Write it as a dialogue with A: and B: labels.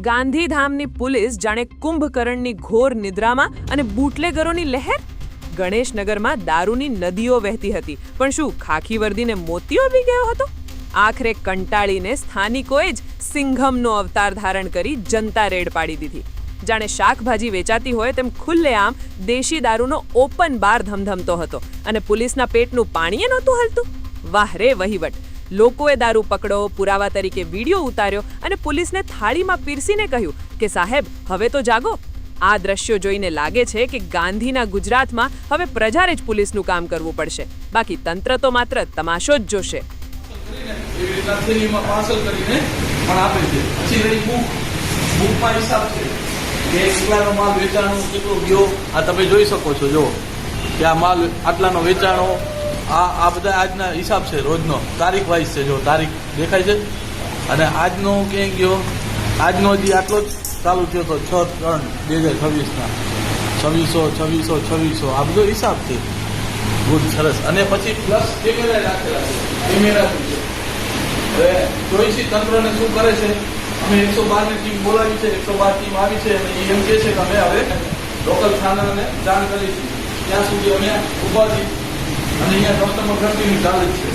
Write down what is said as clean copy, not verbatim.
A: ગાંધીધામની police જાણે કુંભકર્ણની ઘોર નિદ્રામાં અને બુટલેગરોની લહેર. ગણેશનગરમાં દારૂની નદીઓ વહેતી હતી, પણ શું ખાખી વર્દીને મોતિયો બી ગયો હતો? આખરે કંટાળીને સ્થાનિકોએ જ સિંઘમનો અવતાર ધારણ કરી જનતા રેડ પાડી દીધી. જાણે શાકભાજી વેચાતી હોય તેમ ખુલ્લેઆમ દેશી દારૂનો ઓપન બાર ધમધમતો હતો અને પોલીસના પેટનું પાણીએ નહોતું હલતું. વાહ રે વહીવટ! લોકોએ દારૂ પકડો, પુરાવા તરીકે વિડીયો ઉતાર્યો અને પોલીસને થાળીમાં પીરસીને કહ્યું કે સાહેબ હવે તો જાગો. આ દ્રશ્યો જોઈને લાગે છે કે ગાંધીના ગુજરાતમાં હવે પ્રજાએ જ પોલીસનું કામ કરવું પડશે, બાકી તંત્ર તો માત્ર તમાશો જ જોશે.
B: કેટલાનો માલ વેચાણો, કેટલો ગયો આ તમે જોઈ શકો છો. જો કે આ માલ આટલાનો વેચાણો, આ બધા આજના હિસાબ છે, રોજનો તારીખ વાઇઝ છે. જો તારીખ દેખાય છે અને આજનો ક્યાંય ગયો, આજનો હજી આટલો જ ચાલુ થયો હતો 6/3/2026ના 2600 આ બધો હિસાબ છે. ગુડ, સરસ. અને પછી પ્લસ કેમેરા રાખેલા છે, કેમેરા છે. હવે જોઈશી તંત્રને શું કરે છે. અમે 112ની ટીમ બોલાવી છે, 112 ટીમ આવી છે અને એમ કહે છે કે અમે હવે લોકલ થાનાને જાણ કરીશું. ત્યાં સુધી અમે ઊભા છીએ અને અહીંયા કસ્ટમર કન્ટિન્યુ ચાલે જ છે.